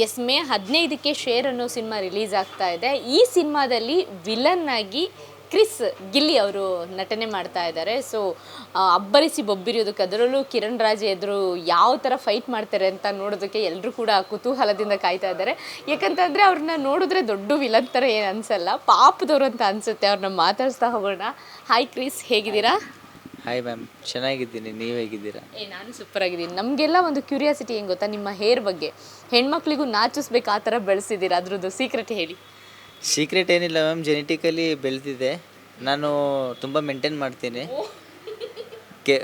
S May 15ಕ್ಕೆ share ಅನ್ನೋ cinema release ಆಗ್ತಾ ಇದೆ. ಈ ಸಿನಿಮಾದಲ್ಲಿ ವಿಲನ್ ಆಗಿ ಕ್ರಿಸ್ ಗಿಲ್ಲಿ ಅವರು ನಟನೆ ಮಾಡ್ತಾ ಇದ್ದಾರೆ. ಸೊ ಅಬ್ಬರಿಸಿ ಬೊಬ್ಬಿರಿಯೋದಕ್ಕೆ, ಅದರಲ್ಲೂ ಕಿರಣ್ ರಾಜ್ ಎದುರು ಯಾವ ಥರ ಫೈಟ್ ಮಾಡ್ತಾರೆ ಅಂತ ನೋಡೋದಕ್ಕೆ ಎಲ್ಲರೂ ಕೂಡ ಕುತೂಹಲದಿಂದ ಕಾಯ್ತಾ ಇದ್ದಾರೆ. ಯಾಕಂತಂದರೆ ಅವ್ರನ್ನ ನೋಡಿದ್ರೆ ದೊಡ್ಡ ವಿಲನ್ ಥರ ಏನು ಅನಿಸಲ್ಲ, ಪಾಪದವರು ಅಂತ ಅನಿಸುತ್ತೆ. ಅವ್ರನ್ನ ಮಾತಾಡಿಸ್ತಾ ಹೋಗೋಣ. ಹಾಯ್ ಕ್ರಿಸ್, ಹೇಗಿದ್ದೀರಾ? ಹಾಯ್ ಮ್ಯಾಮ್, ಚೆನ್ನಾಗಿದ್ದೀನಿ. ನೀವು ಹೇಗಿದ್ದೀರಾ? ನಾನು ಸೂಪರ್ ಆಗಿದ್ದೀನಿ. ನಮಗೆಲ್ಲ ಒಂದು ಕ್ಯೂರಿಯಾಸಿಟಿ ಏನು ಗೊತ್ತಾ, ನಿಮ್ಮ ಹೇರ್ ಬಗ್ಗೆ. ಹೆಣ್ಮಕ್ಳಿಗೂ ನಾಚಿಸ್ಬೇಕು ಆ ಥರ ಬೆಳೆಸಿದ್ದೀರಾ, ಅದ್ರದ್ದು ಸೀಕ್ರೆಟ್ ಹೇಳಿ. ಸೀಕ್ರೆಟ್ ಏನಿಲ್ಲ ಮ್ಯಾಮ್, ಜೆನೆಟಿಕಲಿ ಬೆಳೆದಿದೆ. ನಾನು ತುಂಬ ಮೇಂಟೈನ್ ಮಾಡ್ತೀನಿ. ಕೆ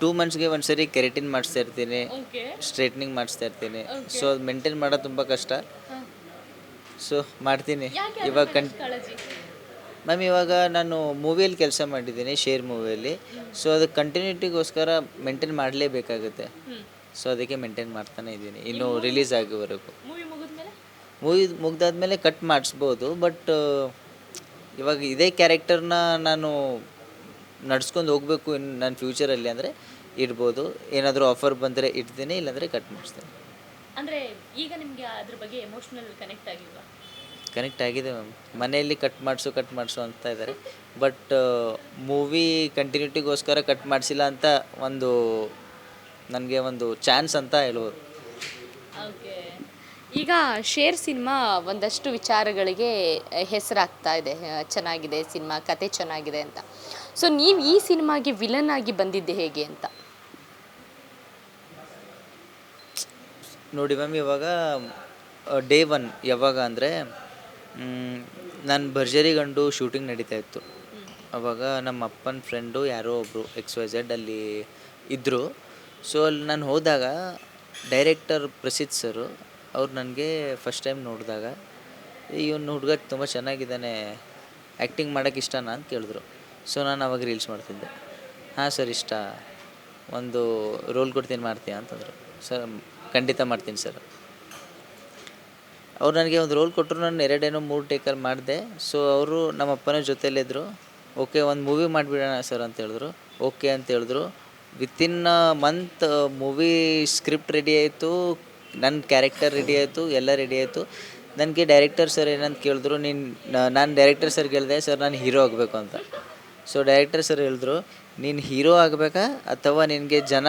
2 ಮಂತ್ಸ್ಗೆ ಒಂದ್ಸರಿ ಕೆರೆಟಿನ್ ಮಾಡಿಸ್ತಾ ಇರ್ತೀನಿ, ಸ್ಟ್ರೈಟ್ನಿಂಗ್ ಮಾಡಿಸ್ತಾ ಇರ್ತೀನಿ. ಸೊ ಅದು ಮೇಂಟೈನ್ ಮಾಡೋದು ತುಂಬ ಕಷ್ಟ. ಸೊ ಮಾಡ್ತೀನಿ ಇವಾಗ ಮ್ಯಾಮ್. ಇವಾಗ ನಾನು ಮೂವಿಯಲ್ಲಿ ಕೆಲಸ ಮಾಡಿದ್ದೀನಿ, ಶೇರ್ ಮೂವಿಯಲ್ಲಿ. ಸೊ ಅದು ಕಂಟಿನ್ಯೂಟಿಗೋಸ್ಕರ ಮೇಂಟೈನ್ ಮಾಡಲೇಬೇಕಾಗುತ್ತೆ. ಸೊ ಅದಕ್ಕೆ ಮೇಂಟೈನ್ ಮಾಡ್ತಾನೆ ಇದ್ದೀನಿ ಇನ್ನು ರಿಲೀಸ್ ಆಗೋವರೆಗೂ. ಮೂವಿ ಮುಗ್ದಾದ್ಮೇಲೆ ಕಟ್ ಮಾಡಿಸ್ಬೋದು, ಬಟ್ ಇವಾಗ ಇದೇ ಕ್ಯಾರೆಕ್ಟರ್ನ ನಾನು ನಡ್ಸ್ಕೊಂಡು ಹೋಗಬೇಕು ನನ್ನ ಫ್ಯೂಚರಲ್ಲಿ ಅಂದರೆ ಇಡ್ಬೋದು. ಏನಾದರೂ ಆಫರ್ ಬಂದರೆ ಇಡ್ತೀನಿ, ಇಲ್ಲಾಂದರೆ ಕಟ್ ಮಾಡಿಸ್ತೀನಿ. ಅಂದರೆ ಈಗ ನಿಮಗೆ ಅದ್ರ ಬಗ್ಗೆ ಎಮೋಷ್ನಲ್ ಕನೆಕ್ಟ್ ಆಗಿಲ್ವಾ? ಕನೆಕ್ಟ್ ಆಗಿದೆ ಮ್ಯಾಮ್. ಮನೆಯಲ್ಲಿ ಕಟ್ ಮಾಡಿಸು ಅಂತ ಇದ್ದಾರೆ, ಬಟ್ ಮೂವಿ ಕಂಟಿನ್ಯೂಟಿಗೋಸ್ಕರ ಕಟ್ ಮಾಡಿಸಿಲ್ಲ ಅಂತ ಒಂದು ನನಗೆ ಒಂದು ಚಾನ್ಸ್ ಅಂತ ಹೇಳ್ಬೋದು. ಓಕೆ, ಈಗ ಶೇರ್ ಸಿನಿಮಾ ಒಂದಷ್ಟು ವಿಚಾರಗಳಿಗೆ ಹೆಸರಾಗ್ತಾ ಇದೆ, ಚೆನ್ನಾಗಿದೆ ಸಿನಿಮಾ, ಕತೆ ಚೆನ್ನಾಗಿದೆ ಅಂತ. ಸೊ ನೀವು ಈ ಸಿನಿಮಾಗೆ ವಿಲನ್ ಆಗಿ ಬಂದಿದ್ದೆ ಹೇಗೆ ಅಂತ? ನೋಡಿ ಮ್ಯಾಮ್, ಇವಾಗ ಡೇ 1 ಯಾವಾಗ ಅಂದರೆ ನಾನು ಭರ್ಜರಿ ಗಂಡು ಶೂಟಿಂಗ್ ನಡೀತಾ ಇತ್ತು. ಆವಾಗ ನಮ್ಮ ಅಪ್ಪನ ಫ್ರೆಂಡು ಯಾರೋ ಒಬ್ಬರು XYZ ಅಲ್ಲಿ ಇದ್ದರು. ಸೊ ಅಲ್ಲಿ ನಾನು ಹೋದಾಗ ಡೈರೆಕ್ಟರ್ ಪ್ರಸಿದ್ಧ್ ಸರು ಅವ್ರು ನನಗೆ ಫಸ್ಟ್ ಟೈಮ್ ನೋಡಿದಾಗ, ಇವನು ಹುಡುಗ ತುಂಬ ಚೆನ್ನಾಗಿದ್ದಾನೆ, ಆ್ಯಕ್ಟಿಂಗ್ ಮಾಡೋಕ್ಕೆ ಇಷ್ಟನಾ ಅಂತ ಕೇಳಿದ್ರು. ಸೊ ನಾನು ಅವಾಗ ರೀಲ್ಸ್ ಮಾಡ್ತಿದ್ದೆ. ಹಾಂ ಸರ್ ಇಷ್ಟ, ಒಂದು ರೋಲ್ ಕೊಡ್ತೀನಿ ಮಾಡ್ತೀಯಾ ಅಂತಂದರು. ಸರ್ ಖಂಡಿತ ಮಾಡ್ತೀನಿ ಸರ್. ಅವ್ರು ನನಗೆ ಒಂದು ರೋಲ್ ಕೊಟ್ಟರು, ನಾನು 2-3 ಟೇಕಲ್ಲಿ ಮಾಡಿದೆ. ಸೊ ಅವರು ನಮ್ಮ ಅಪ್ಪನ ಜೊತೆಯಲ್ಲಿದ್ದರು. ಓಕೆ ಒಂದು ಮೂವಿ ಮಾಡಿಬಿಡೋಣ ಸರ್ ಅಂತ ಹೇಳಿದ್ರು. ಓಕೆ ಅಂತ ಹೇಳಿದ್ರು. Within month movie script ready ಆಯಿತು, ನನ್ನ ಕ್ಯಾರೆಕ್ಟರ್ ರೆಡಿ ಆಯಿತು, ಎಲ್ಲ ರೆಡಿ ಆಯಿತು. ನನಗೆ ಡೈರೆಕ್ಟರ್ ಸರ್ ಏನಂತ ಕೇಳಿದ್ರು, ನಾನು ಡೈರೆಕ್ಟರ್ ಸರ್ಗೆ ಹೇಳಿದೆ, ಸರ್ ನಾನು ಹೀರೋ ಆಗಬೇಕು ಅಂತ. ಸೊ ಡೈರೆಕ್ಟರ್ ಸರ್ ಹೇಳಿದ್ರು, ನೀನು ಹೀರೋ ಆಗಬೇಕಾ ಅಥವಾ ನಿನಗೆ ಜನ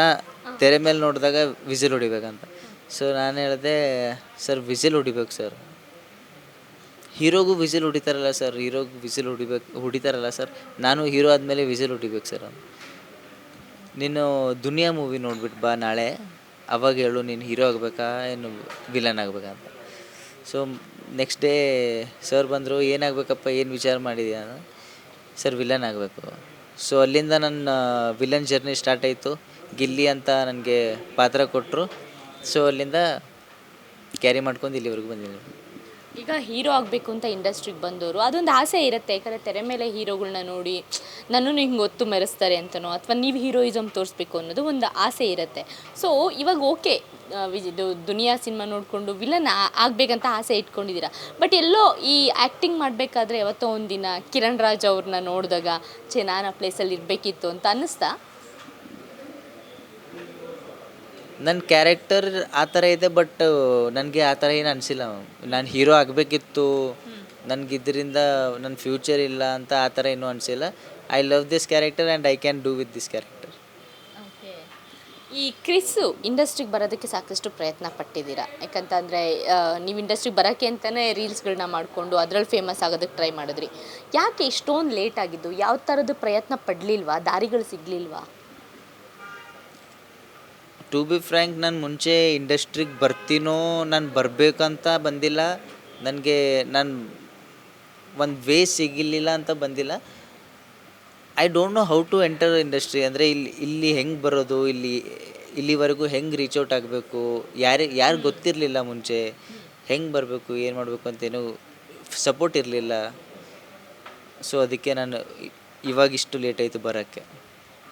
ತೆರೆ ಮೇಲೆ ನೋಡಿದಾಗ ವಿಸಿಲ್ ಹೊಡಿಬೇಕಂತ. ಸೊ ನಾನು ಹೇಳಿದೆ, ಸರ್ ವಿಸಿಲ್ ಹೊಡಿಬೇಕು ಸರ್. ಹೀರೋಗೂ ವಿಸಿಲ್ ಹೊಡಿತಾರಲ್ಲ ಸರ್, ಹೀರೋಗೂ ವಿಸಿಲ್ ಹೊಡಿತಾರಲ್ಲ ಸರ್, ನಾನು ಹೀರೋ ಆದಮೇಲೆ ವಿಸಿಲ್ ಹೊಡಿಬೇಕು ಸರ್ ಅಂತ. ನೀನು ದುನಿಯಾ ಮೂವಿ ನೋಡ್ಬಿಟ್ಟು ಬಾ ನಾಳೆ, ಅವಾಗ ಹೇಳು ನೀನು ಹೀರೋ ಆಗಬೇಕಾ ಏನು ವಿಲನ್ ಆಗಬೇಕಾ ಅಂತ. ಸೊ ನೆಕ್ಸ್ಟ್ ಡೇ ಸರ್ ಬಂದರು, ಏನಾಗಬೇಕಪ್ಪ, ಏನು ವಿಚಾರ ಮಾಡಿದ್ಯಾ? ಸರ್ ವಿಲನ್ ಆಗಬೇಕು. ಸೊ ಅಲ್ಲಿಂದ ನನ್ನ ವಿಲನ್ ಜರ್ನಿ ಸ್ಟಾರ್ಟ್ ಆಯಿತು. ಗಿಲ್ಲಿ ಅಂತ ನನಗೆ ಪಾತ್ರ ಕೊಟ್ಟರು. ಸೊ ಅಲ್ಲಿಂದ ಕ್ಯಾರಿ ಮಾಡ್ಕೊಂಡು ಇಲ್ಲಿವರೆಗೂ ಬಂದಿದ್ದೀನಿ. ಈಗ ಹೀರೋ ಆಗಬೇಕು ಅಂತ ಇಂಡಸ್ಟ್ರಿಗೆ ಬಂದವರು ಅದೊಂದು ಆಸೆ ಇರುತ್ತೆ, ಯಾಕಂದರೆ ತೆರೆ ಮೇಲೆ ಹೀರೋಗಳನ್ನ ನೋಡಿ ನನ್ನನ್ನು ಹಿಂಗೆ ಒತ್ತು ಮೆರೆಸ್ತಾರೆ ಅಂತನೋ, ಅಥವಾ ನೀವು ಹೀರೋಯಿಸಮ್ ತೋರಿಸ್ಬೇಕು ಅನ್ನೋದು ಒಂದು ಆಸೆ ಇರುತ್ತೆ. ಸೊ ಇವಾಗ ಓಕೆ, ಇದು ದುನಿಯಾ ಸಿನಿಮಾ ನೋಡಿಕೊಂಡು ವಿಲನ್ ಆಗಬೇಕಂತ ಆಸೆ ಇಟ್ಕೊಂಡಿದ್ದೀರಾ. ಬಟ್ ಎಲ್ಲೋ ಈ ಆ್ಯಕ್ಟಿಂಗ್ ಮಾಡಬೇಕಾದ್ರೆ ಯಾವತ್ತೋ ಒಂದಿನ ಕಿರಣ್ ರಾಜ್ ಅವ್ರನ್ನ ನೋಡಿದಾಗ ನಾನು ಆ ಪ್ಲೇಸಲ್ಲಿ ಇರಬೇಕಿತ್ತು ಅಂತ ಅನ್ನಿಸ್ತಾ? ನನ್ನ ಕ್ಯಾರೆಕ್ಟರ್ ಆ ಥರ ಇದೆ, ಬಟ್ ನನಗೆ ಆ ಥರ ಏನು ಅನಿಸಿಲ್ಲ. ನಾನು ಹೀರೋ ಆಗಬೇಕಿತ್ತು, ನನಗೆ ಇದರಿಂದ ನನ್ನ ಫ್ಯೂಚರ್ ಇಲ್ಲ ಅಂತ ಆ ಥರ ಏನೂ ಅನಿಸಿಲ್ಲ. I love this character and I can do with this character. Okay, ಈ ಕ್ರಿಸ್ಸು ಇಂಡಸ್ಟ್ರಿಗೆ ಬರೋದಕ್ಕೆ ಸಾಕಷ್ಟು ಪ್ರಯತ್ನ ಪಟ್ಟಿದ್ದೀರಾ. ಯಾಕಂತಂದರೆ ನೀವು ಇಂಡಸ್ಟ್ರಿಗೆ ಬರೋಕ್ಕೆ ಅಂತಲೇ ರೀಲ್ಸ್ಗಳನ್ನ ಮಾಡಿಕೊಂಡು ಅದರಲ್ಲಿ ಫೇಮಸ್ ಆಗೋದಕ್ಕೆ ಟ್ರೈ ಮಾಡಿದ್ರಿ. ಯಾಕೆ ಇಷ್ಟೊಂದು ಲೇಟ್ ಆಗಿದ್ದು? ಯಾವ ಥರದ್ದು ಪ್ರಯತ್ನ ಪಡಲಿಲ್ವಾ? ದಾರಿಗಳು ಸಿಗಲಿಲ್ವಾ? ಟು ಬಿ ಫ್ರ್ಯಾಂಕ್, ನಾನು ಮುಂಚೆ ಇಂಡಸ್ಟ್ರಿಗೆ ಬರ್ತೀನೋ, ನಾನು ಬರಬೇಕಂತ ಬಂದಿಲ್ಲ. ನಾನು ಒಂದು ವೇ ಸಿಗಲಿಲ್ಲ ಅಂತ ಬಂದಿಲ್ಲ. I don't know how to enter industry. ಅಂದರೆ ಇಲ್ಲಿ ಹೆಂಗೆ ಬರೋದು, ಇಲ್ಲಿವರೆಗೂ ಹೆಂಗೆ ರೀಚ್ ಔಟ್ ಆಗಬೇಕು, ಯಾರು ಗೊತ್ತಿರಲಿಲ್ಲ ಮುಂಚೆ. ಹೆಂಗೆ ಬರಬೇಕು, ಏನು ಮಾಡಬೇಕು ಅಂತೇನು ಸಪೋರ್ಟ್ ಇರಲಿಲ್ಲ. ಸೊ ಅದಕ್ಕೆ ನಾನು ಇವಾಗಿಷ್ಟು ಲೇಟ್ ಆಯಿತು ಬರೋಕ್ಕೆ.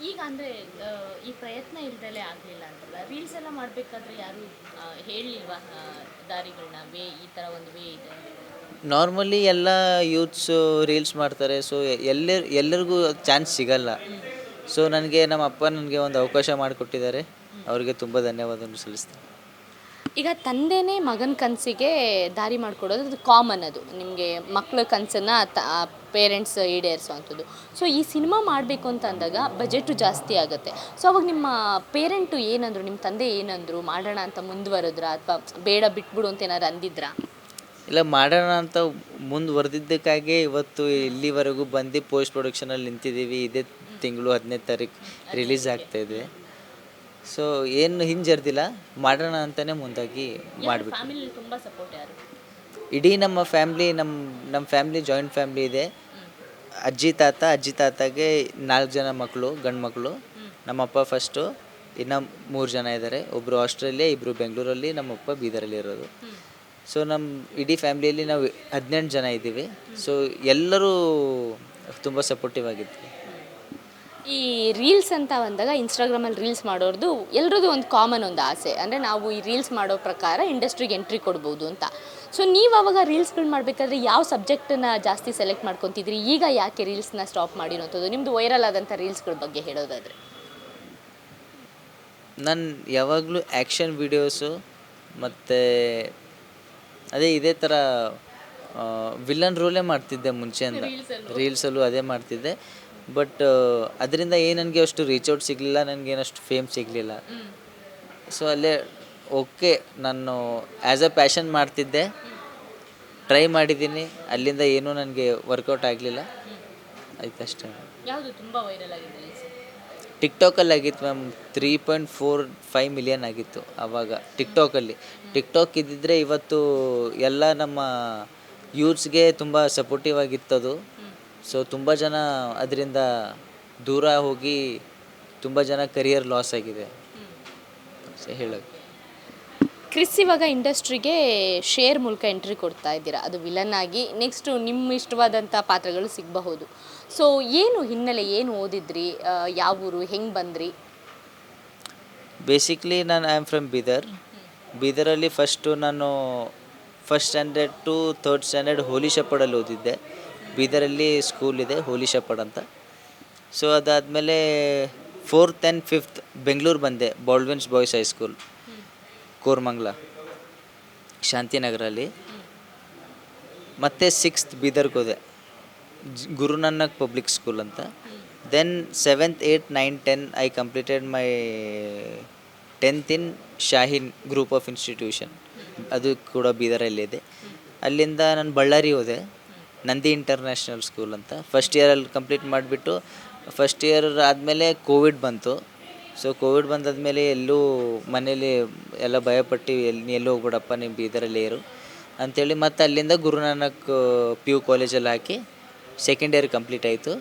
ಈಗ ಅಂದರೆ ಈ ಪ್ರಯತ್ನ ಇಲ್ದಲೇ ಆಗಲಿಲ್ಲ ಅಂತಲ್ಲ, ರೀಲ್ಸ್ ಎಲ್ಲ ಮಾಡಬೇಕಾದ್ರೆ ಯಾರು ಹೇಳಲಿಲ್ವಾ ದಾರಿಗಳನ್ನ, ಈ ಥರ ಒಂದು ವೇ ಇದೆ? ನಾರ್ಮಲಿ ಎಲ್ಲ ಯೂತ್ಸು ರೀಲ್ಸ್ ಮಾಡ್ತಾರೆ. ಸೊ ಎಲ್ಲರಿಗೂ ಚಾನ್ಸ್ ಸಿಗಲ್ಲ. ಸೊ ನಮ್ಮ ಅಪ್ಪ ನನಗೆ ಒಂದು ಅವಕಾಶ ಮಾಡಿಕೊಟ್ಟಿದ್ದಾರೆ. ಅವರಿಗೆ ತುಂಬ ಧನ್ಯವಾದವನ್ನು ಸಲ್ಲಿಸ್ತೀನಿ. ಈಗ ತಂದೆನೇ ಮಗನ ಕನಸಿಗೆ ದಾರಿ ಮಾಡಿಕೊಡೋದು ಅದು ಕಾಮನ್, ಅದು ನಿಮಗೆ ಮಕ್ಕಳ ಕನಸನ್ನು ಪೇರೆಂಟ್ಸ್ ಈಡೇರಿಸುವಂಥದ್ದು. ಸೊ ಈ ಸಿನಿಮಾ ಮಾಡಬೇಕು ಅಂತ ಅಂದಾಗ ಬಜೆಟು ಜಾಸ್ತಿ ಆಗುತ್ತೆ. ಸೊ ಅವಾಗ ನಿಮ್ಮ ಪೇರೆಂಟು ಏನಂದರು, ನಿಮ್ಮ ತಂದೆ ಏನಂದರು, ಮಾಡೋಣ ಅಂತ ಮುಂದುವರೆದ್ರಾ ಅಥವಾ ಬೇಡ ಬಿಟ್ಬಿಡು ಅಂತ ಏನಾದ್ರು ಅಂದಿದ್ರಾ? ಇಲ್ಲ, ಮಾಡೋಣ ಅಂತ ಮುಂದುವರೆದಿದ್ದಕ್ಕಾಗಿ ಇವತ್ತು ಇಲ್ಲಿವರೆಗೂ ಬಂದು ಪೋಸ್ಟ್ ಪ್ರೊಡಕ್ಷನಲ್ಲಿ ನಿಂತಿದ್ದೀವಿ. ಇದೇ ತಿಂಗಳು 15ನೇ ತಾರೀಕು ರಿಲೀಸ್ ಆಗ್ತಾಯಿದೆ. ಸೊ ಏನು ಹಿಂಜರ್ದಿಲ್ಲ, ಮಾಡೋಣ ಅಂತಲೇ ಮುಂದಾಗಿ ಮಾಡಿಬಿಟ್ಟು. ಫ್ಯಾಮಿಲಿ ತುಂಬ ಸಪೋರ್ಟ್ ಯಾರು? ಇಡೀ ನಮ್ಮ ಫ್ಯಾಮ್ಲಿ ಜಾಯಿಂಟ್ ಫ್ಯಾಮ್ಲಿ ಇದೆ. ಅಜ್ಜಿ ತಾತಗೆ 4 ಜನ ಮಕ್ಕಳು, ಗಂಡು ಮಕ್ಕಳು. ನಮ್ಮಪ್ಪ ಫಸ್ಟು, ಇನ್ನು 3 ಜನ ಇದ್ದಾರೆ. ಒಬ್ಬರು ಆಸ್ಟ್ರೇಲಿಯಾ, ಇಬ್ಬರು ಬೆಂಗಳೂರಲ್ಲಿ, ನಮ್ಮಪ್ಪ ಬೀದರಲ್ಲಿ ಇರೋದು. ಸೊ ನಮ್ಮ ಇಡೀ ಫ್ಯಾಮ್ಲಿಯಲ್ಲಿ ನಾವು 18 ಜನ ಇದ್ದೀವಿ. ಸೊ ಎಲ್ಲರೂ ತುಂಬ ಸಪೋರ್ಟಿವ್ ಆಗಿದ್ವಿ. ಈ ರೀಲ್ಸ್ ಅಂತ ಬಂದಾಗ ಇನ್ಸ್ಟಾಗ್ರಾಮಲ್ಲಿ ರೀಲ್ಸ್ ಮಾಡೋರ್ದು ಎಲ್ರದ್ದು ಒಂದು ಕಾಮನ್ ಒಂದು ಆಸೆ, ಅಂದರೆ ನಾವು ಈ ರೀಲ್ಸ್ ಮಾಡೋ ಪ್ರಕಾರ ಇಂಡಸ್ಟ್ರಿಗೆ ಎಂಟ್ರಿ ಕೊಡ್ಬೋದು ಅಂತ. ಸೊ ನೀವು ಅವಾಗ ರೀಲ್ಸ್ಗಳು ಮಾಡಬೇಕಾದ್ರೆ ಯಾವ ಸಬ್ಜೆಕ್ಟನ್ನು ಜಾಸ್ತಿ ಸೆಲೆಕ್ಟ್ ಮಾಡ್ಕೊತಿದ್ರಿ? ಈಗ ಯಾಕೆ ರೀಲ್ಸ್ನ ಸ್ಟಾಪ್ ಮಾಡಿರೋಂಥದ್ದು? ನಿಮ್ಮದು ವೈರಲ್ ಆದಂಥ ರೀಲ್ಸ್ಗಳ ಬಗ್ಗೆ ಹೇಳೋದಾದರೆ. ನಾನು ಯಾವಾಗಲೂ ಆ್ಯಕ್ಷನ್ ವೀಡಿಯೋಸು ಮತ್ತು ಇದೇ ಥರ ವಿಲನ್ ರೋಲೇ ಮಾಡ್ತಿದ್ದೆ ಮುಂಚೆಯಿಂದ. ರೀಲ್ಸಲ್ಲೂ ಅದೇ ಮಾಡ್ತಿದ್ದೆ. ಬಟ್ ಅದರಿಂದ ನನಗೆ ಅಷ್ಟು ರೀಚೌಟ್ ಸಿಗಲಿಲ್ಲ, ನನಗೇನಷ್ಟು ಫೇಮ್ ಸಿಗಲಿಲ್ಲ. ಸೊ ಅಲ್ಲೇ ಓಕೆ, ನಾನು ಆ್ಯಸ್ ಅ ಪ್ಯಾಷನ್ ಮಾಡ್ತಿದ್ದೆ, ಟ್ರೈ ಮಾಡಿದ್ದೀನಿ. ಅಲ್ಲಿಂದ ಏನೂ ನನಗೆ ವರ್ಕೌಟ್ ಆಗಲಿಲ್ಲ, ಆಯ್ತು ಅಷ್ಟೇ. ಯಾವುದು ತುಂಬ ವೈರಲ್ ಆಗಿದೆ ರೀಲ್ಸ್? ಟಿಕ್ಟಾಕಲ್ಲಿ ಆಗಿತ್ತು ಮ್ಯಾಮ್. 3.45 ಮಿಲಿಯನ್ ಆಗಿತ್ತು ಆವಾಗ ಟಿಕ್ಟಾಕಲ್ಲಿ. ಟಿಕ್ಟಾಕ್ ಇದ್ದಿದ್ದರೆ ಇವತ್ತು ಎಲ್ಲ ನಮ್ಮ ಯೂತ್ಸ್ಗೆ ತುಂಬ ಸಪೋರ್ಟಿವ್ ಆಗಿತ್ತದು. ಸೊ ತುಂಬ ಜನ ಅದರಿಂದ ದೂರ ಹೋಗಿ ತುಂಬ ಜನ ಕರಿಯರ್ ಲಾಸ್ ಆಗಿದೆ ಹೇಳೋದು. ಕ್ರಿಸ್ ಇವಾಗ ಇಂಡಸ್ಟ್ರಿಗೆ ಶೇರ್ ಮೂಲಕ ಎಂಟ್ರಿ ಕೊಡ್ತಾ ಇದ್ದೀರಾ, ಅದು ವಿಲನ್ ಆಗಿ. ನೆಕ್ಸ್ಟು ನಿಮ್ಮ ಇಷ್ಟವಾದಂಥ ಪಾತ್ರಗಳು ಸಿಗಬಹುದು. ಸೊ ಏನು ಹಿನ್ನೆಲೆ, ಏನು ಓದಿದ್ರಿ, ಯಾವ ಊರು, ಹೆಂಗೆ ಬಂದ್ರಿ? ಬೇಸಿಕ್ಲಿ ನಾನು ಐ ಆಮ್ ಫ್ರಮ್ ಬೀದರ್. ಬೀದರಲ್ಲಿ ನಾನು first standard to 3rd standard Holy ಶೆಪರ್ಡಲ್ಲಿ ಓದಿದ್ದೆ. ಬೀದರಲ್ಲಿ ಸ್ಕೂಲ್ ಇದೆ, ಹೋಲಿ ಶೆಪರ್ಡ್ ಅಂತ. ಸೊ ಅದಾದಮೇಲೆ 4th and 5th ಬೆಂಗಳೂರು ಬಂದೆ, ಬಾಲ್ಡ್ವಿನ್ಸ್ ಬಾಯ್ಸ್ ಹೈಸ್ಕೂಲ್, ಕೋರ್ಮಂಗ್ಲ, ಶಾಂತಿನಗರಲ್ಲಿ. ಮತ್ತು 6th ಬೀದರ್ಗೆ ಹೋದೆ, ಗುರುನಾನಕ್ ಪಬ್ಲಿಕ್ ಸ್ಕೂಲ್ ಅಂತ. Then 7th 8th 9th 10th I completed my 10th in Shaheen group of institution, ಅದು ಕೂಡ ಬೀದರಲ್ಲಿದೆ. ಅಲ್ಲಿಂದ ನಾನು ಬಳ್ಳಾರಿ ಹೋದೆ, ನಂದಿ ಇಂಟರ್ನ್ಯಾಷನಲ್ ಸ್ಕೂಲ್ ಅಂತ. ಫಸ್ಟ್ ಇಯರಲ್ಲಿ ಕಂಪ್ಲೀಟ್ ಮಾಡಿಬಿಟ್ಟು, ಫಸ್ಟ್ ಇಯರ್ ಆದಮೇಲೆ ಕೋವಿಡ್ ಬಂತು. ಸೊ ಕೋವಿಡ್ ಬಂದಾದಮೇಲೆ ಎಲ್ಲೂ ಮನೇಲಿ ಎಲ್ಲ ಭಯಪಟ್ಟು ಎಲ್ಲೂ ಹೋಗ್ಬಿಡಪ್ಪ, ನೀವು ಬೀದರಲ್ಲೇ ಇರು ಅಂಥೇಳಿ ಮತ್ತೆ ಅಲ್ಲಿಂದ ಗುರುನಾನಕ್ PU ಕಾಲೇಜಲ್ಲಿ ಹಾಕಿ ಸೆಕೆಂಡ್ ಇಯರ್ ಕಂಪ್ಲೀಟ್ ಆಯಿತು.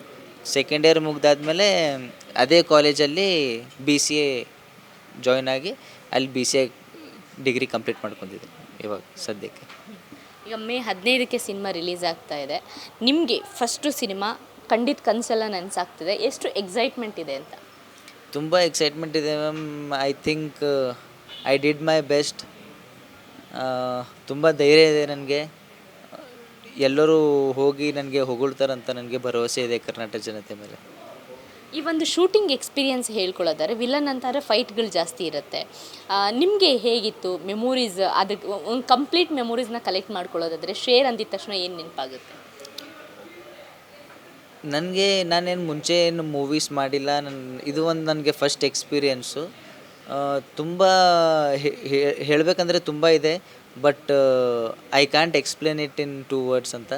ಸೆಕೆಂಡ್ ಇಯರ್ ಮುಗ್ದಾದ್ಮೇಲೆ ಅದೇ ಕಾಲೇಜಲ್ಲಿ BCA ಜಾಯ್ನ್ ಆಗಿ ಅಲ್ಲಿ BCA ಡಿಗ್ರಿ ಕಂಪ್ಲೀಟ್ ಮಾಡ್ಕೊಂಡಿದ್ದೆ ಇವಾಗ ಸದ್ಯಕ್ಕೆ. ಈಗ ಮೇ 15ಕ್ಕೆ ಸಿನಿಮಾ ರಿಲೀಸ್ ಆಗ್ತಾ ಇದೆ. ನಿಮಗೆ ಫಸ್ಟು ಸಿನಿಮಾ ಖಂಡಿತ ಕನಸೆಲ್ಲ ನೆನೆಸಾಗ್ತಿದೆ, ಎಷ್ಟು ಎಕ್ಸೈಟ್ಮೆಂಟ್ ಇದೆ ಅಂತ? ತುಂಬ ಎಕ್ಸೈಟ್ಮೆಂಟ್ ಇದೆ ma'am. I think I did my best. ತುಂಬ ಧೈರ್ಯ ಇದೆ ನನಗೆ. ಎಲ್ಲರೂ ಹೋಗಿ ನನಗೆ ಹೊಗಳ್ತಾರಂತ ನನಗೆ ಭರವಸೆ ಇದೆ ಕರ್ನಾಟಕ ಜನತೆ ಮೇಲೆ. ಈ ಒಂದು ಶೂಟಿಂಗ್ ಎಕ್ಸ್ಪೀರಿಯನ್ಸ್ ಹೇಳ್ಕೊಳ್ಳೋದಾದ್ರೆ, ವಿಲನ್ ಅಂತಾರೆ ಫೈಟ್ಗಳು ಜಾಸ್ತಿ ಇರುತ್ತೆ. ನಿಮಗೆ ಹೇಗಿತ್ತು ಮೆಮೊರೀಸ್? ಅದಕ್ಕೆ ಒಂದು ಕಂಪ್ಲೀಟ್ ಮೆಮೊರೀಸ್ನ ಕಲೆಕ್ಟ್ ಮಾಡ್ಕೊಳ್ಳೋದಾದರೆ ಶೇರ್ ಅಂದಿದ ತಕ್ಷಣ ಏನು ನೆನಪಾಗುತ್ತೆ? ನಾನೇನು ಮುಂಚೆ ಏನು ಮೂವೀಸ್ ಮಾಡಿಲ್ಲ. ಇದು ಒಂದು ನನಗೆ ಫಸ್ಟ್ ಎಕ್ಸ್ಪೀರಿಯೆನ್ಸು. ತುಂಬ ಹೇಳಬೇಕಂದ್ರೆ ತುಂಬ ಇದೆ, but I can't explain it in 2 words ಅಂತ.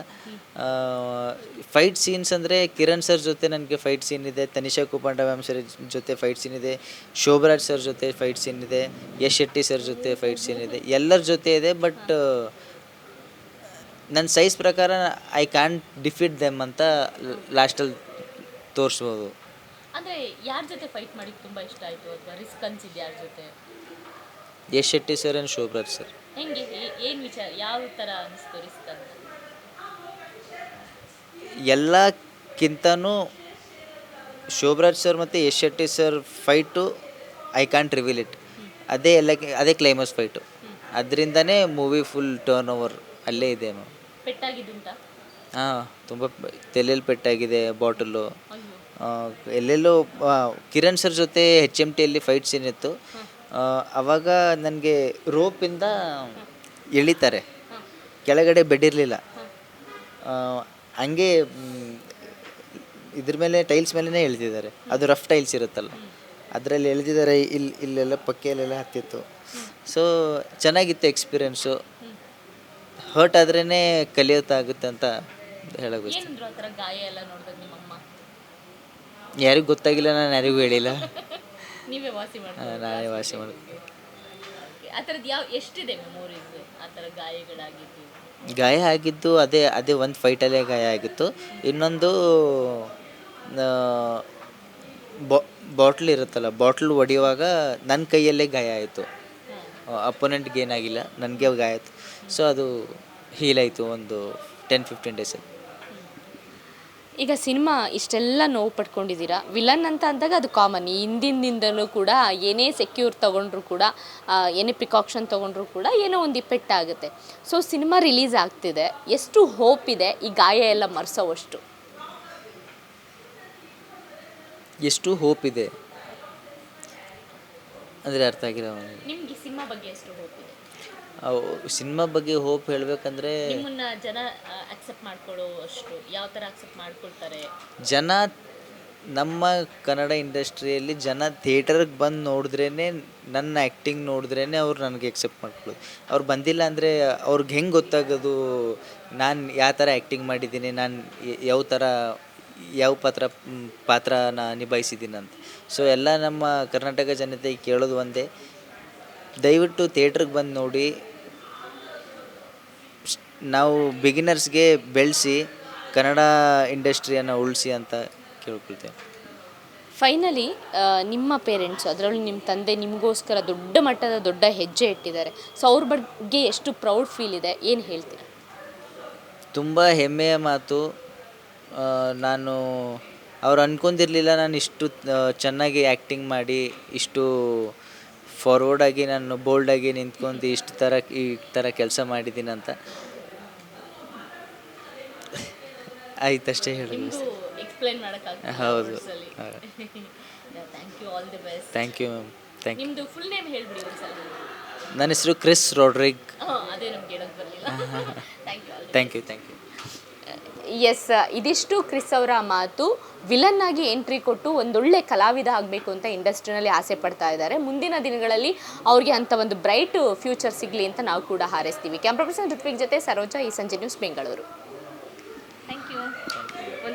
ಫೈಟ್ ಸೀನ್ಸ್ ಅಂದರೆ ಕಿರಣ್ ಸರ್ ಜೊತೆ ನನಗೆ ಫೈಟ್ ಸೀನ್ ಇದೆ, ತನಿಷಾ ಕುಪಂಡ ಮ್ಯಾಮ್ ಸರ್ ಜೊತೆ ಫೈಟ್ ಸೀನ್ ಇದೆ, ಶೋಭರಾಜ್ ಸರ್ ಜೊತೆ ಫೈಟ್ ಸೀನ್ ಇದೆ, ಯಶ್ ಶೆಟ್ಟಿ ಸರ್ ಜೊತೆ ಫೈಟ್ ಸೀನ್ ಇದೆ, ಎಲ್ಲರ ಜೊತೆ ಇದೆ. ಬಟ್ ನನ್ನ ಸೈಜ್ ಪ್ರಕಾರ ಐ ಕ್ಯಾಂಟ್ ಡಿಫೀಟ್ ದೆಮ್ ಅಂತ ಲಾಸ್ಟಲ್ಲಿ ತೋರಿಸ್ಬೋದು. ಅಂದರೆ ಯಾರ ಜೊತೆ ಫೈಟ್ ಮಾಡಿ ತುಂಬ ಇಷ್ಟ ಆಯಿತು ಅಥವಾ ರಿಸ್ಕ್ ಅನ್ಸಿದ್ದು ಯಾರ ಜೊತೆ? Yash Shetty sir and Sobhraj sir. ಹೆಂಗೆ, ಏನು ವಿಚಾರ, ಯಾವ ಥರ ಅನಿಸ್ತು ರಿಸ್ಕ್ ಅಂತ? ಎಲ್ಲಕ್ಕಿಂತನೂ ಶೋಭರಾಜ್ ಸರ್ ಮತ್ತು Yash Shetty sir fight I can't reveal it. ಅದೇ ಕ್ಲೈಮ್ಯಾಕ್ಸ್ ಫೈಟು. ಅದರಿಂದನೇ ಮೂವಿ ಫುಲ್ ಟರ್ನ್ ಓವರ್ ಅಲ್ಲೇ ಇದೆ ಮ್ಯಾಮ್. ಪೆಟ್ಟಾಗಿದ್ದುಂಟಾ? ಹಾಂ, ತುಂಬ ತಲೆಯಲ್ಲಿ ಪೆಟ್ಟಾಗಿದೆ, ಬಾಟಲು ಎಲ್ಲೆಲ್ಲೋ. ಕಿರಣ್ ಸರ್ ಜೊತೆ HMTಯಲ್ಲಿ ಫೈಟ್ ಸೀನ್ ಇತ್ತು, ಆವಾಗ ನನಗೆ ರೋಪಿಂದ ಎಳಿತಾರೆ, ಕೆಳಗಡೆ ಬೆಡ್ ಇರಲಿಲ್ಲ, ಹಂಗೆ ಇದ್ರ ಮೇಲೆ ಟೈಲ್ಸ್ ಮೇಲೇ ಎಳ್ದಿದ್ದಾರೆ. ಅದು ರಫ್ ಟೈಲ್ಸ್ ಇರುತ್ತಲ್ಲ, ಅದರಲ್ಲಿ ಎಳ್ದಿದ್ದಾರೆ. ಇಲ್ಲೆಲ್ಲ ಪಕ್ಕೆಯಲ್ಲೆಲ್ಲ ಹತ್ತಿತ್ತು. ಸೊ ಚೆನ್ನಾಗಿತ್ತು ಎಕ್ಸ್ಪೀರಿಯೆನ್ಸು. ಹರ್ಟ್ ಆದ್ರೇ ಕಲಿಯೋತ್ತಾಗುತ್ತೆ ಅಂತ ಹೇಳೋದು. ಏನಂದ್ರು ಆ ಥರ ಗಾಯ ಎಲ್ಲ ನೋಡಿದಾಗ ನಿಮ್ಮಮ್ಮ? ಯಾರಿಗೂ ಗೊತ್ತಾಗಿಲ್ಲ, ನಾನು ಯಾರಿಗೂ ಹೇಳಿಲ್ಲ. ನೀವೇ ವಾಸಿ ಮಾಡಿ? ನಾನೇ ವಾಸಿ ಮಾಡ್ತೀನಿ. ಆ ಥರದ್ದು ಎಷ್ಟಿದೆ ಮೆಮೊರೀಸ್ ಆ ಥರ ಗಾಯಗಳಾಗಿದ್ದು? ಗಾಯ ಆಗಿದ್ದು ಅದೇ ಒಂದು ಫೈಟಲ್ಲೇ ಗಾಯ ಆಗಿತ್ತು. ಇನ್ನೊಂದು ಬಾಟ್ಲ್ ಇರುತ್ತಲ್ಲ, ಬಾಟ್ಲ್ ಹೊಡೆಯುವಾಗ ನನ್ನ ಕೈಯಲ್ಲೇ ಗಾಯ ಆಯಿತು. ಅಪೋನೆಂಟ್ಗೆ ಏನಾಗಿಲ್ಲ, ನನಗೆ ಗಾಯ ಆಯಿತು. ಸೊ ಅದು ಹೀಲ್ ಆಯಿತು ಒಂದು 10-15 ಡೇಸಲ್ಲಿ. ಈಗ ಸಿನಿಮಾ ಇಷ್ಟೆಲ್ಲ ನೋವು ಪಡ್ಕೊಂಡಿದ್ದೀರಾ, ವಿಲನ್ ಅಂತ ಅಂದಾಗ ಅದು ಕಾಮನ್. ಹಿಂದಿಂದಲೂ ಕೂಡ ಏನೇ ಸೆಕ್ಯೂರ್ ತೊಗೊಂಡ್ರು ಕೂಡ, ಏನೇ ಪ್ರಿಕಾಕ್ಷನ್ ತೊಗೊಂಡ್ರು ಕೂಡ ಏನೋ ಒಂದು ಇಫೆಕ್ಟ್. ಸೊ ಸಿನಿಮಾ ರಿಲೀಸ್ ಆಗ್ತಿದೆ, ಎಷ್ಟು ಹೋಪ್ ಇದೆ ಈ ಗಾಯ ಎಲ್ಲ ಮರೆಸೋವಷ್ಟು? ಎಷ್ಟು ಹೋಪ್ ಇದೆ ಅಂದರೆ ಅರ್ಥ ಆಗಿಲ್ಲ. ನಿಮ್ಗೆ ಸಿನಿಮಾ ಬಗ್ಗೆ ಎಷ್ಟು ಹೋಪ್ ಇದೆ? ಸಿನಿಮಾ ಬಗ್ಗೆ ಹೋಪ್ ಹೇಳಬೇಕಂದ್ರೆ, ನಿಮ್ಮನ್ನ ಜನ ಅಕ್ಸೆಪ್ಟ್ ಮಾಡ್ಕೊಳ್ಳೋ ಅಷ್ಟು ಯಾವ ಥರ ಅಕ್ಸೆಪ್ಟ್ ಮಾಡ್ಕೊಳ್ತಾರೆ ಜನ? ನಮ್ಮ ಕನ್ನಡ ಇಂಡಸ್ಟ್ರಿಯಲ್ಲಿ ಜನ ಥಿಯೇಟರ್ಗೆ ಬಂದು ನೋಡಿದ್ರೇ, ನನ್ನ ಆ್ಯಕ್ಟಿಂಗ್ ನೋಡಿದ್ರೇ ಅವ್ರು ನನಗೆ ಅಕ್ಸೆಪ್ಟ್ ಮಾಡ್ಕೊಳ್ಳೋದು. ಅವ್ರು ಬಂದಿಲ್ಲ ಅಂದರೆ ಅವ್ರಿಗೆ ಹೆಂಗೆ ಗೊತ್ತಾಗೋದು ನಾನು ಯಾವ ಥರ ಆ್ಯಕ್ಟಿಂಗ್ ಮಾಡಿದ್ದೀನಿ, ನಾನು ಯಾವ ಪಾತ್ರನ ನಿಭಾಯಿಸಿದ್ದೀನಿ ಅಂತ. ಸೊ ಎಲ್ಲ ನಮ್ಮ ಕರ್ನಾಟಕ ಜನತೆ ಕೇಳೋದು ಒಂದೇ, ದಯವಿಟ್ಟು ಥಿಯೇಟ್ರಿಗೆ ಬಂದು ನೋಡಿ, ನಾವು ಬಿಗಿನರ್ಸ್ಗೆ ಬೆಳೆಸಿ ಕನ್ನಡ ಇಂಡಸ್ಟ್ರಿಯನ್ನು ಉಳಿಸಿ ಅಂತ ಕೇಳ್ಕೊಳ್ತೇವೆ. ಫೈನಲಿ ನಿಮ್ಮ ಪೇರೆಂಟ್ಸು, ಅದರಲ್ಲೂ ನಿಮ್ಮ ತಂದೆ ನಿಮಗೋಸ್ಕರ ದೊಡ್ಡ ಹೆಜ್ಜೆ ಇಟ್ಟಿದ್ದಾರೆ. ಸೊ ಅವ್ರ ಬಗ್ಗೆ ಎಷ್ಟು ಪ್ರೌಡ್ ಫೀಲ್ ಇದೆ, ಏನು ಹೇಳ್ತೀರಾ? ತುಂಬ ಹೆಮ್ಮೆಯ ಮಾತು. ನಾನು ಅವ್ರು ಅಂದ್ಕೊಂಡಿರಲಿಲ್ಲ ನಾನು ಇಷ್ಟು ಚೆನ್ನಾಗಿ ಆ್ಯಕ್ಟಿಂಗ್ ಮಾಡಿ, ಇಷ್ಟು ಫಾರ್ವರ್ಡಾಗಿ, ನಾನು ಬೋಲ್ಡಾಗಿ ನಿಂತ್ಕೊಂಡು ಈ ಥರ ಕೆಲಸ ಮಾಡಿದ್ದೀನಿ ಅಂತ. ಆಯ್ತಷ್ಟೇ ಹೇಳೋದು. ಎಕ್ಸ್ಪ್ಲೈನ್ ಮಾಡೋಕ್ಕಾಗ್ತದೆ? ಹೌದು. Thank you, all the best. Thank you ma'am. Thank you. ನಿಮ್ಮದು ಫುಲ್ ನೇಮ್ ಹೇಳ್ಬಿಡಿ ಒಂದ್ಸಲ. ನನ್ನ ಹೆಸರು ಕ್ರಿಸ್ ರೋಡ್ರಿಗ್. ಅದೇ ನಮ್ಗೆ ಹೇಳೋಕ್ಕೆ ಬರಲಿಲ್ಲ. Thank you. ಎಸ್, ಇದಿಷ್ಟು ಕ್ರಿಸ್ ಅವರ ಮಾತು. ವಿಲನ್ ಆಗಿ ಎಂಟ್ರಿ ಕೊಟ್ಟು ಒಂದೊಳ್ಳೆ ಕಲಾವಿದ ಆಗಬೇಕು ಅಂತ ಇಂಡಸ್ಟ್ರಿನಲ್ಲಿ ಆಸೆ ಪಡ್ತಾ ಇದ್ದಾರೆ. ಮುಂದಿನ ದಿನಗಳಲ್ಲಿ ಅವ್ರಿಗೆ ಅಂಥ ಒಂದು ಬ್ರೈಟ್ ಫ್ಯೂಚರ್ ಸಿಗಲಿ ಅಂತ ನಾವು ಕೂಡ ಹಾರೈಸ್ತೀವಿ. ಕ್ಯಾಮ್ರಾ ಪರ್ಸನ್ ಋತ್ವಿಕ್ ಜೊತೆ ಸರೋಜಾ, ಈ ಸಂಜೆ ನ್ಯೂಸ್, ಬೆಂಗಳೂರು.